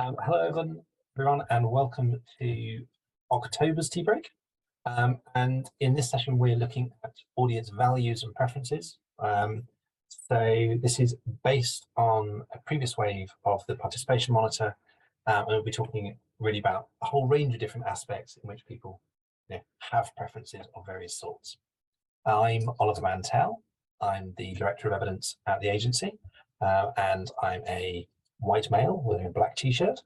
Hello everyone, and welcome to October's tea break. And in this session, we're looking at audience values and preferences. So this is based on a previous wave of the participation monitor, and we'll be talking really about a whole range of different aspects in which people have preferences of various sorts. I'm Oliver Mantell. I'm the Director of Evidence at the agency, and I'm a white male wearing a black t-shirt,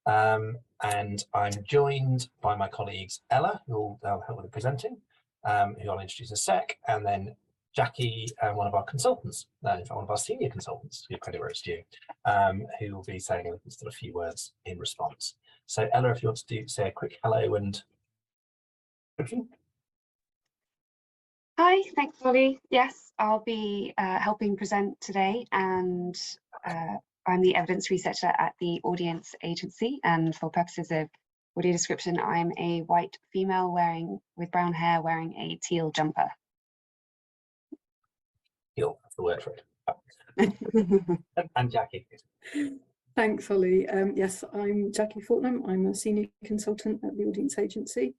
and I'm joined by my colleagues Ella, who will help with the presenting, who I'll introduce in a sec, and then Jacqui, one of our consultants, in fact one of our senior consultants, to give credit where it's due, who will be saying a few words in response. So Ella, if you want to say a quick hello and Hi, thanks, Ollie. Yes, I'll be helping present today, and I'm the evidence researcher at the audience agency, and for purposes of audio description, I'm a white female with brown hair wearing a teal jumper. Teal, that's the word for it. And Jacqui. Thanks, Ollie. Yes, I'm Jacqui Fortnum. I'm a senior consultant at the audience agency.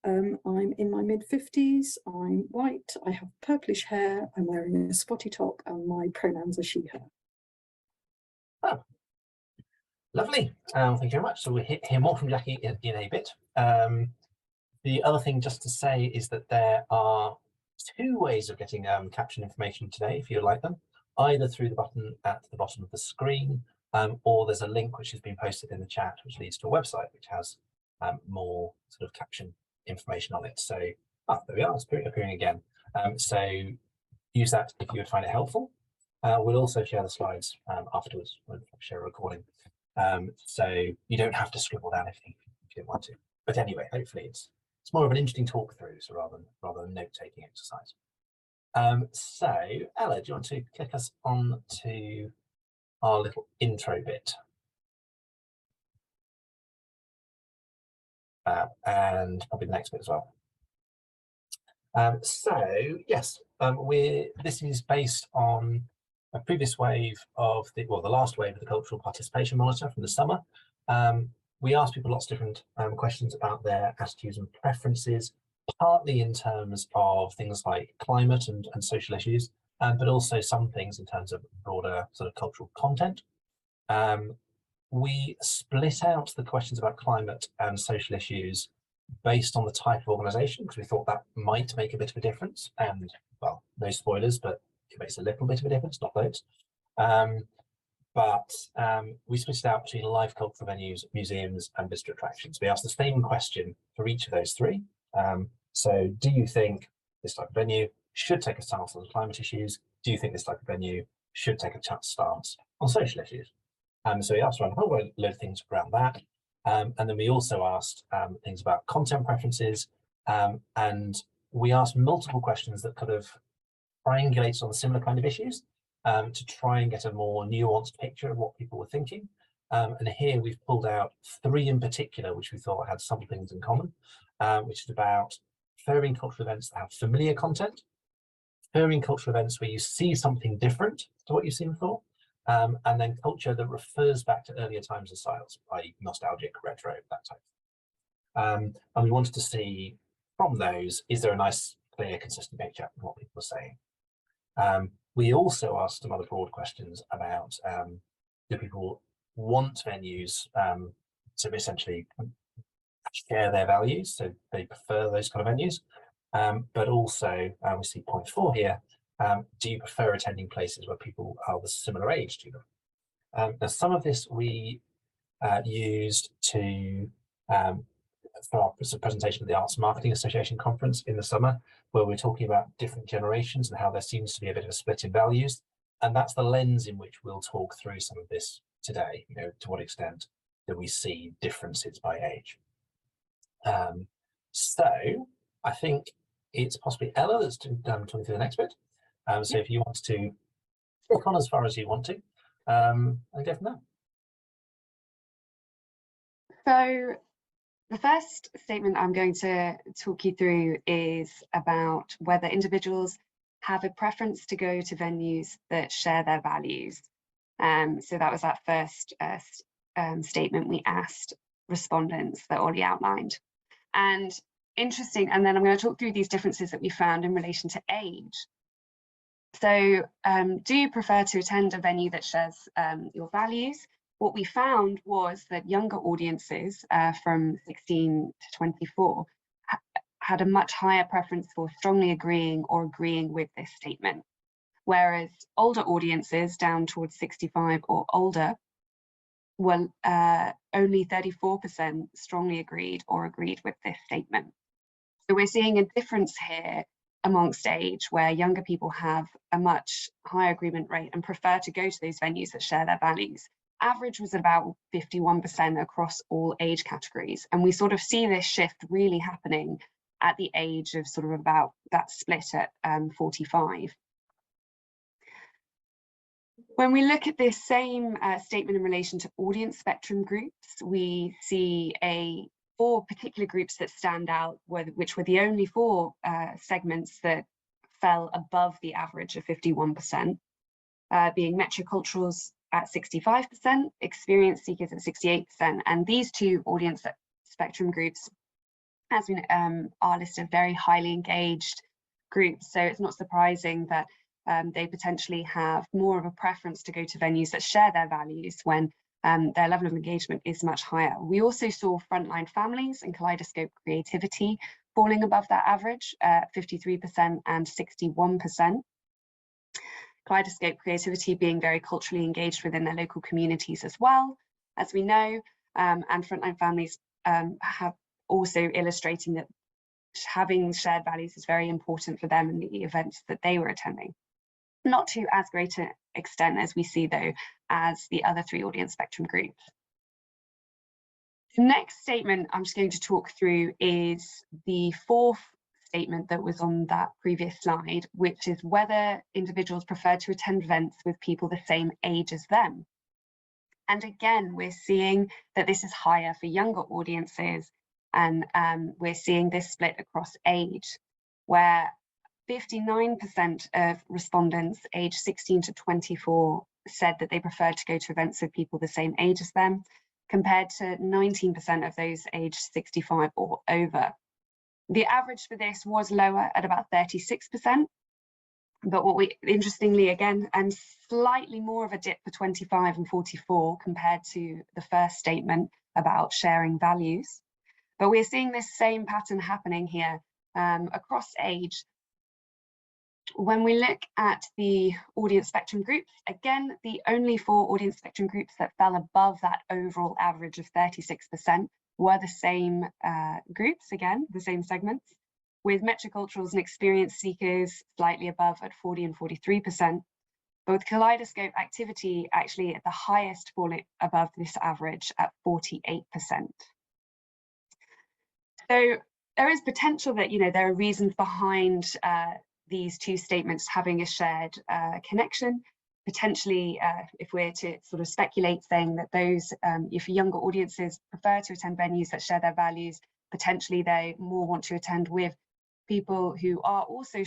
I'm in my mid-50s, I'm white, I have purplish hair, I'm wearing a spotty top, and my pronouns are she, her. Oh, lovely. Thank you very much. So we'll hear more from Jacqui in a bit. The other thing just to say is that there are two ways of getting caption information today, if you would like them, either through the button at the bottom of the screen, or there's a link which has been posted in the chat, which leads to a website which has more sort of caption information on it. So there we are, it's appearing again. So use that if you would find it helpful. We'll also share the slides afterwards when we share a recording. So you don't have to scribble down anything if you don't want to. But anyway, hopefully it's more of an interesting talk through, so rather than note-taking exercise. So Ella, do you want to click us on to our little intro bit? And probably the next bit as well. So yes, this is based on a previous wave of the last wave of the cultural participation monitor from the summer. We asked people lots of different questions about their attitudes and preferences, partly in terms of things like climate and social issues, but also some things in terms of broader sort of cultural content. We split out the questions about climate and social issues based on the type of organisation, because we thought that might make a bit of a difference. And, well, no spoilers, but it makes a little bit of a difference, not loads. But we split it out between live cultural venues, museums, and visitor attractions. We asked the same question for each of those three. So do you think this type of venue should take a stance on climate issues? Do you think this type of venue should take a stance on social issues? So we asked around a whole load of things around that. And then we also asked things about content preferences. And we asked multiple questions that kind of triangulated on similar kind of issues to try and get a more nuanced picture of what people were thinking. And here we've pulled out three in particular, which we thought had some things in common, which is about preferring cultural events that have familiar content, preferring cultural events where you see something different to what you've seen before, and then culture that refers back to earlier times and styles, i.e. nostalgic, retro, that type. And we wanted to see from those, is there a nice, clear, consistent picture of what people are saying? We also asked some other broad questions about do people want venues to essentially share their values, so they prefer those kind of venues, but also we see point 4 here, do you prefer attending places where people are of a similar age to them? Now some of this we used to for our presentation at the Arts Marketing Association conference in the summer, where we're talking about different generations and how there seems to be a bit of a split in values. And that's the lens in which we'll talk through some of this today, to what extent do we see differences by age. So I think it's possibly Ella that's talking through the next bit. So if you want to click on as far as you want to, and go from there. So the first statement I'm going to talk you through is about whether individuals have a preference to go to venues that share their values. So that was that first statement, we asked respondents that Ollie outlined. And interesting, and then I'm going to talk through these differences that we found in relation to age. So do you prefer to attend a venue that shares your values? What we found was that younger audiences from 16 to 24 had a much higher preference for strongly agreeing or agreeing with this statement, whereas older audiences down towards 65 or older were only 34% strongly agreed or agreed with this statement. So we're seeing a difference here amongst age, where younger people have a much higher agreement rate and prefer to go to those venues that share their values. Average was about 51% across all age categories. And we sort of see this shift really happening at the age of sort of about that split at 45. When we look at this same statement in relation to audience spectrum groups, we see four particular groups that stand out, which were the only four segments that fell above the average of 51%, being metroculturals at 65%, experience seekers at 68%, and these two audience spectrum groups, as we know, are listed very highly engaged groups. So it's not surprising that they potentially have more of a preference to go to venues that share their values when their level of engagement is much higher. We also saw frontline families and kaleidoscope creativity falling above that average, 53% and 61%. Kaleidoscope creativity being very culturally engaged within their local communities as well, as we know, and frontline families have also illustrating that having shared values is very important for them in the events that they were attending. Not to as great an extent as we see, though, as the other three audience spectrum groups. The next statement I'm just going to talk through is the fourth statement that was on that previous slide, which is whether individuals prefer to attend events with people the same age as them. And again, we're seeing that this is higher for younger audiences, and we're seeing this split across age, where 59% of respondents aged 16 to 24 said that they preferred to go to events with people the same age as them, compared to 19% of those aged 65 or over. The average for this was lower at about 36%, but what we, interestingly again, and slightly more of a dip for 25 and 44 compared to the first statement about sharing values. But we're seeing this same pattern happening here across age. When we look at the audience spectrum groups, again, the only four audience spectrum groups that fell above that overall average of 36% were the same groups, again, the same segments, with metroculturals and experience seekers slightly above at 40 and 43%, but with kaleidoscope activity actually at the highest falling above this average at 48%. So there is potential that, there are reasons behind these two statements having a shared connection. Potentially, if we're to sort of speculate, saying that those, if younger audiences prefer to attend venues that share their values, potentially they more want to attend with people who are also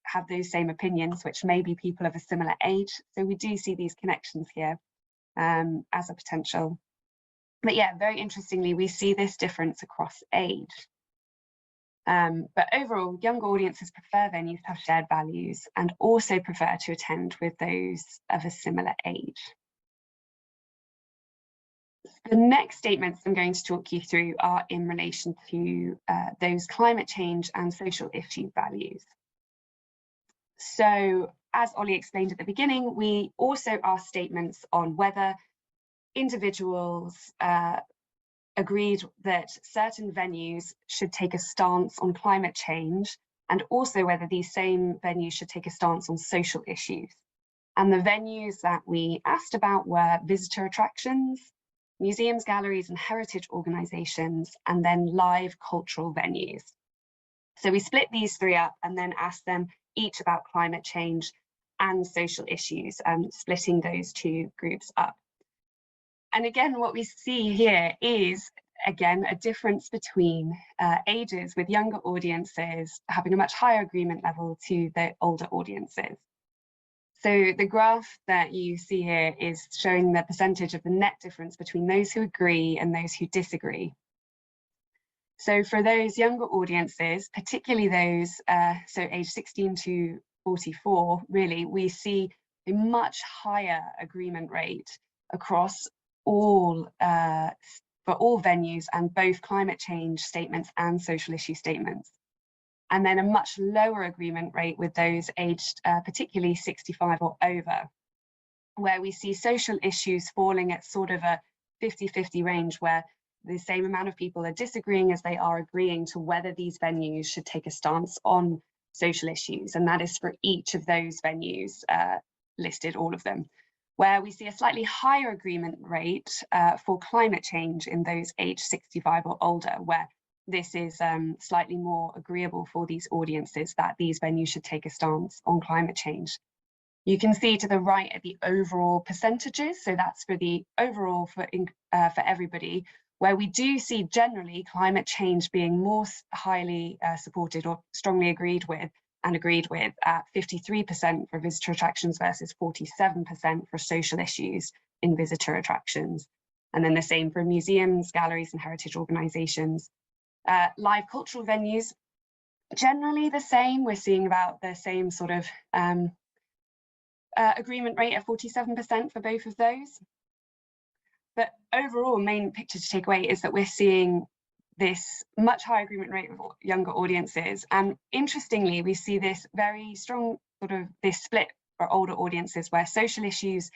have those same opinions, which may be people of a similar age. So we do see these connections here as a potential. But yeah, very interestingly, we see this difference across age. But overall, younger audiences prefer venues that have shared values and also prefer to attend with those of a similar age. The next statements I'm going to talk you through are in relation to those climate change and social issue values. So, as Ollie explained at the beginning, we also asked statements on whether individuals agreed that certain venues should take a stance on climate change, and also whether these same venues should take a stance on social issues. And the venues that we asked about were visitor attractions, museums, galleries, and heritage organisations, and then live cultural venues. So we split these three up and then asked them each about climate change and social issues, splitting those two groups up. And again, what we see here is, again, a difference between ages, with younger audiences having a much higher agreement level to the older audiences. So the graph that you see here is showing the percentage of the net difference between those who agree and those who disagree. So for those younger audiences, particularly those, so age 16 to 44, really, we see a much higher agreement rate across all, for all venues, and both climate change statements and social issue statements. And then a much lower agreement rate with those aged particularly 65 or over, where we see social issues falling at sort of a 50-50 range, where the same amount of people are disagreeing as they are agreeing to whether these venues should take a stance on social issues. And that is for each of those venues listed, all of them, where we see a slightly higher agreement rate for climate change in those aged 65 or older, where this is slightly more agreeable for these audiences that these venues should take a stance on climate change. You can see to the right at the overall percentages, so that's for the overall for everybody, where we do see generally climate change being more highly supported or strongly agreed with at 53% for visitor attractions versus 47% for social issues in visitor attractions. And then the same for museums, galleries and heritage organisations. Live cultural venues, generally the same. We're seeing about the same sort of agreement rate at 47% for both of those. But overall, main picture to take away is that we're seeing this much higher agreement rate with younger audiences. And interestingly, we see this very strong sort of this split for older audiences, where social issues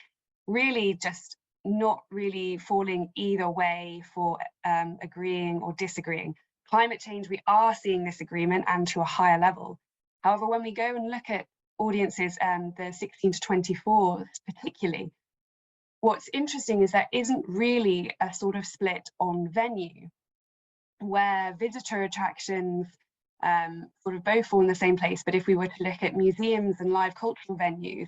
really just not really falling either way for agreeing or disagreeing. Climate change, we are seeing this agreement and to a higher level. However, when we go and look at audiences, the 16 to 24 particularly, what's interesting is there isn't really a sort of split on venue, where visitor attractions sort of both fall in the same place. But if we were to look at museums and live cultural venues,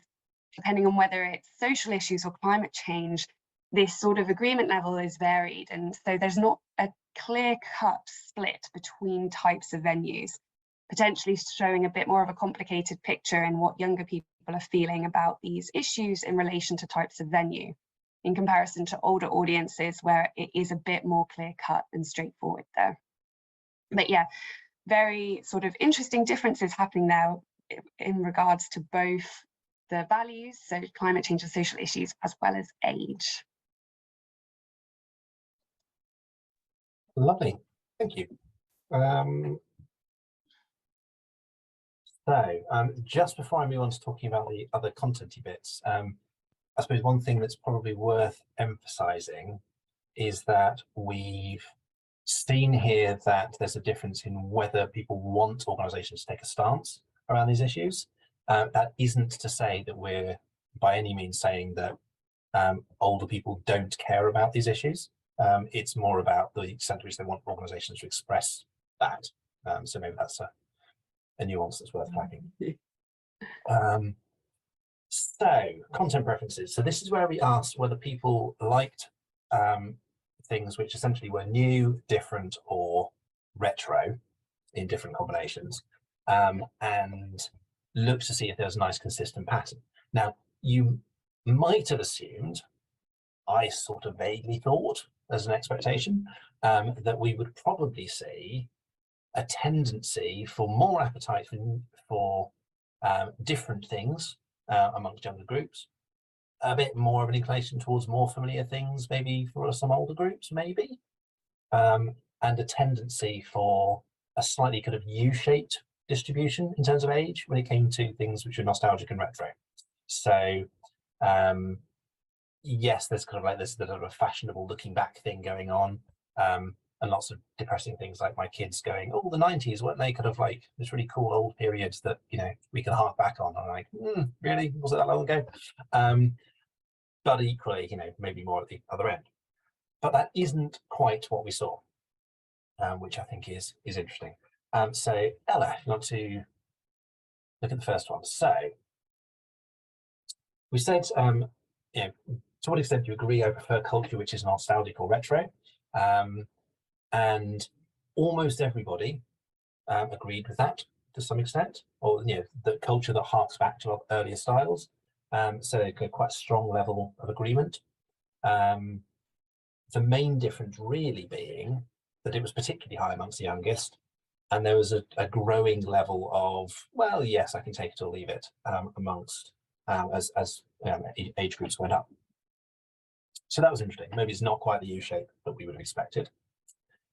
depending on whether it's social issues or climate change, this sort of agreement level is varied. And so there's not a clear-cut split between types of venues, potentially showing a bit more of a complicated picture in what younger people are feeling about these issues in relation to types of venue, in comparison to older audiences where it is a bit more clear-cut and straightforward there. But yeah, very sort of interesting differences happening there in regards to both the values, so climate change and social issues, as well as age. Lovely, thank you. Just before I move on to talking about the other content-y bits, I suppose one thing that's probably worth emphasising is that we've seen here that there's a difference in whether people want organisations to take a stance around these issues. That isn't to say that we're by any means saying that older people don't care about these issues. It's more about the extent to which they want organisations to express that. So maybe that's a nuance that's worth flagging. So content preferences. So this is where we asked whether people liked things which essentially were new, different, or retro in different combinations, and looked to see if there was a nice consistent pattern. Now, you might have assumed, I sort of vaguely thought as an expectation, that we would probably see a tendency for more appetite for different things amongst younger groups, a bit more of an inclination towards more familiar things, maybe for some older groups, maybe, and a tendency for a slightly kind of U-shaped distribution in terms of age when it came to things which are nostalgic and retro. So yes, there's kind of like this sort of a fashionable looking back thing going on, and lots of depressing things like my kids going, oh, the 90s, weren't they kind of like this really cool old periods that, you know, we can hark back on? I'm like, really? Was it that long ago? But equally, you know, maybe more at the other end. But that isn't quite what we saw, which I think is interesting. So Ella, if you want to look at the first one. So we said, you know, to what extent do you agree I prefer culture which is nostalgic or retro? And almost everybody agreed with that to some extent, or, you know, the culture that harks back to earlier styles. So quite a strong level of agreement. The main difference really being that it was particularly high amongst the youngest, and there was a growing level of, well, yes, I can take it or leave it, amongst as age groups went up. So that was interesting. Maybe it's not quite the U shape that we would have expected.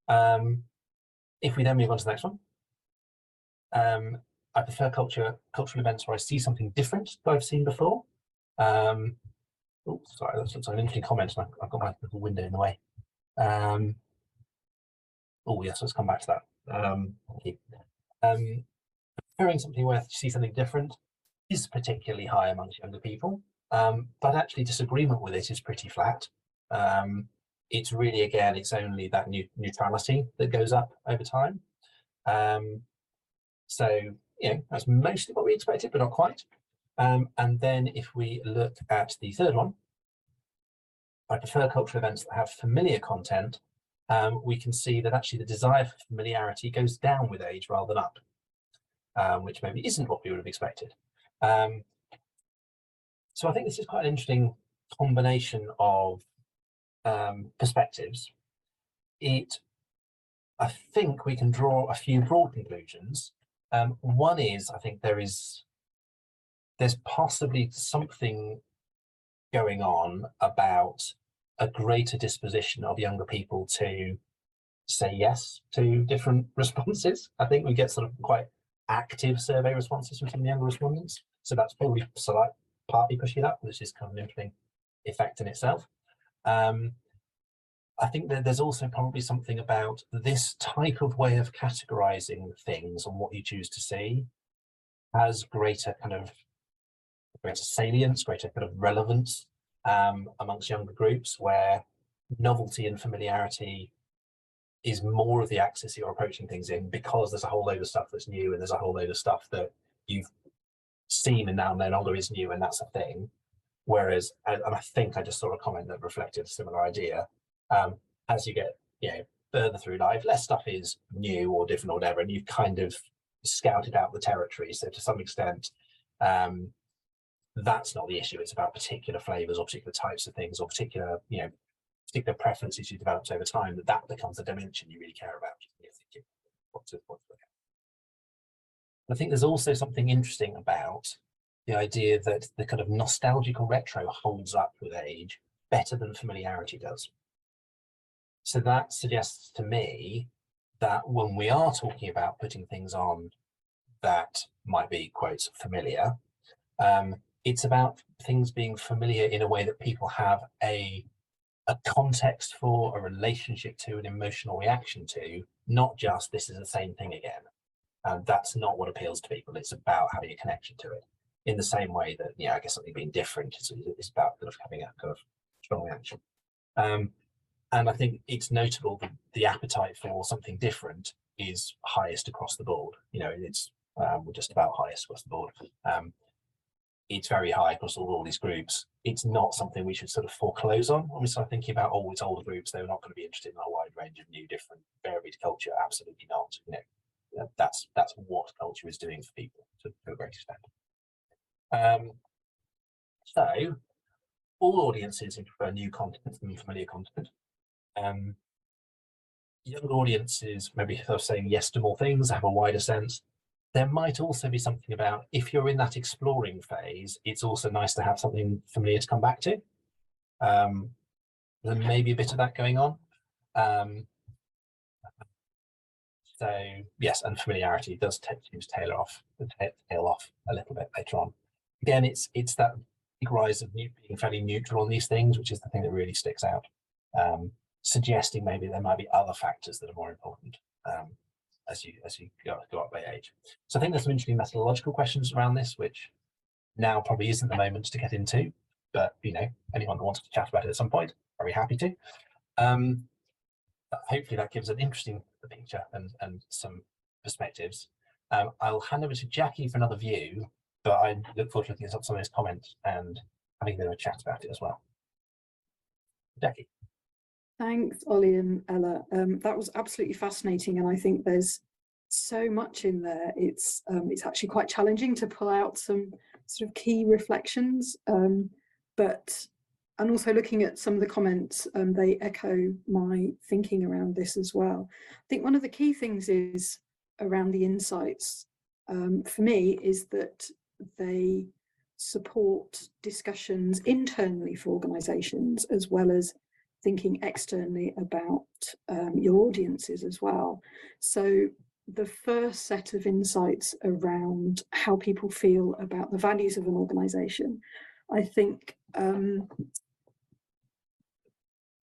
If we then move on to the next one, I prefer cultural events where I see something different that I've seen before. Oh, sorry, that's an interesting comment. I've got my little window in the way. Oh, yes, let's come back to that. Preferring something where you see something different is particularly high amongst younger people, but actually disagreement with it is pretty flat. It's really, again, it's only that neutrality that goes up over time. So, that's mostly what we expected, but not quite. And then if we look at the third one, I prefer cultural events that have familiar content. We can see that actually the desire for familiarity goes down with age rather than up, which maybe isn't what we would have expected. So I think this is quite an interesting combination of perspectives. I think we can draw a few broad conclusions. One is, I think there's possibly something going on about a greater disposition of younger people to say yes to different responses. I think we get sort of quite active survey responses from some of the younger respondents. So that's probably partly pushing it up, which is kind of an interesting effect in itself. I think that there's also probably something about this type of way of categorizing things and what you choose to see has greater salience, greater kind of relevance amongst younger groups, where novelty and familiarity is more of the axis you're approaching things in, because there's a whole load of stuff that's new and there's a whole load of stuff that you've seen and now no longer is new, and that's a thing. Whereas, and I think I just saw a comment that reflected a similar idea, as you get further through life, less stuff is new or different or whatever, and you've kind of scouted out the territory. So to some extent, that's not the issue. It's about particular flavors or particular types of things or particular preferences you developed over time, that becomes a dimension you really care about. I think there's also something interesting about the idea that the kind of nostalgic or retro holds up with age better than familiarity does. So that suggests to me that when we are talking about putting things on that might be, quotes, familiar, it's about things being familiar in a way that people have a context for, a relationship to, an emotional reaction to, not just this is the same thing again. And that's not what appeals to people. It's about having a connection to it, in the same way that, I guess something being different is about kind of having a kind of strong reaction. And I think it's notable that the appetite for something different is highest across the board. It's we're just about highest across the board. It's very high across all these groups. It's not something we should sort of foreclose on when we start thinking about, it's older groups, they're not going to be interested in a wide range of new, different, varied culture. Absolutely not. That's what culture is doing for people to a great extent. So all audiences prefer new content than familiar content. Young audiences maybe sort of saying yes to more things, have a wider sense. There might also be something about, if you're in that exploring phase, it's also nice to have something familiar to come back to. There may be a bit of that going on. So yes, and familiarity does tail off a little bit later on. Again, it's that big rise of being fairly neutral on these things, which is the thing that really sticks out, suggesting maybe there might be other factors that are more important as you go up by age. So I think there's some interesting methodological questions around this, which now probably isn't the moment to get into, but anyone that wants to chat about it at some point, very happy to. Hopefully that gives an interesting picture and some perspectives. I'll hand over to Jacqui for another view, but I look forward to looking at some of his comments and having a bit of a chat about it as well. Jacqui. Thanks, Ollie and Ella. That was absolutely fascinating, and I think there's so much in there. It's actually quite challenging to pull out some sort of key reflections, and also looking at some of the comments, they echo my thinking around this as well. I think one of the key things is around the insights, for me, is that they support discussions internally for organisations, as well as thinking externally about your audiences as well. So the first set of insights around how people feel about the values of an organisation, I think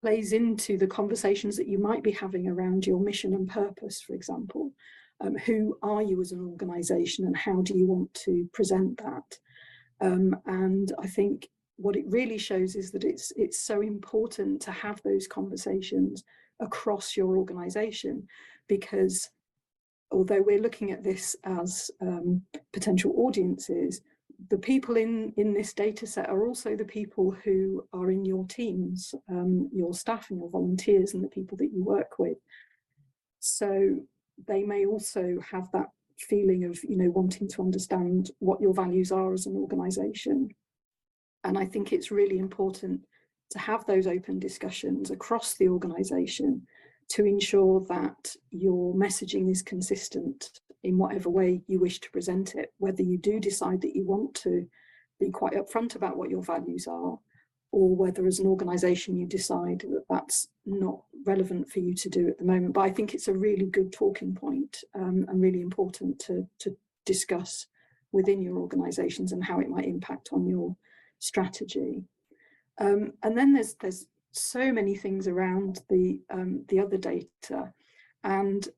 plays into the conversations that you might be having around your mission and purpose, for example. Who are you as an organisation, and how do you want to present that? And I think what it really shows is that it's so important to have those conversations across your organisation, because although we're looking at this as potential audiences, the people in this data set are also the people who are in your teams, your staff and your volunteers and the people that you work with. So they may also have that feeling of, you know, wanting to understand what your values are as an organisation. And I think it's really important to have those open discussions across the organisation to ensure that your messaging is consistent in whatever way you wish to present it, whether you do decide that you want to be quite upfront about what your values are, or whether as an organisation you decide that that's not relevant for you to do at the moment. But I think it's a really good talking point, and really important to discuss within your organisations and how it might impact on your strategy. And then there's so many things around the other data, and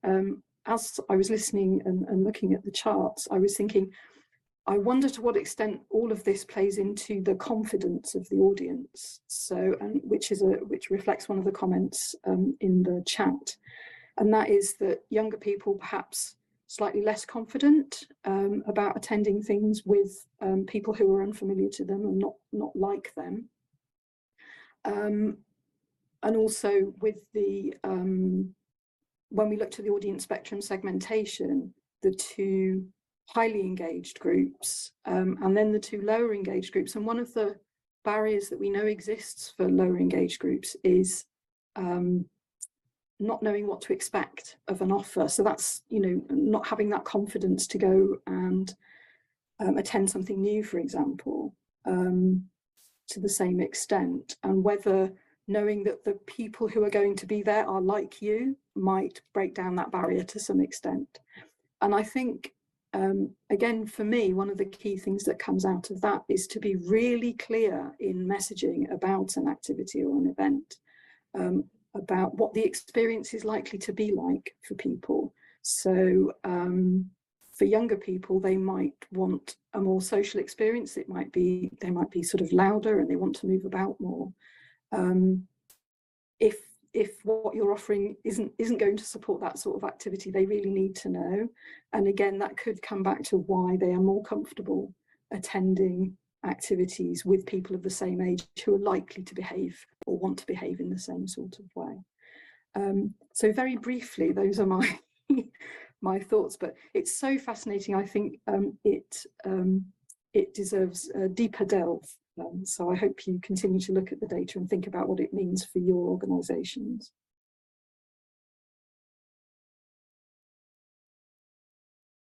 as I was listening and looking at the charts, I was thinking, I wonder to what extent all of this plays into the confidence of the audience. So, and which reflects one of the comments in the chat, and that is that younger people perhaps slightly less confident about attending things with people who are unfamiliar to them and not like them. And also with the when we looked at the audience spectrum segmentation, the two highly engaged groups and then the two lower engaged groups. And one of the barriers that we know exists for lower engaged groups is not knowing what to expect of an offer. So that's, you know, not having that confidence to go and attend something new, for example, to the same extent, and whether knowing that the people who are going to be there are like you might break down that barrier to some extent. And I think, again, for me, one of the key things that comes out of that is to be really clear in messaging about an activity or an event, about what the experience is likely to be like for people. So for younger people, they might want a more social experience. They might be sort of louder and they want to move about more. If what you're offering isn't going to support that sort of activity, they really need to know. And again, that could come back to why they are more comfortable attending activities with people of the same age who are likely to behave or want to behave in the same sort of way. So very briefly, those are my my thoughts, but it's so fascinating. I think it deserves a deeper delve. So I hope you continue to look at the data and think about what it means for your organisations.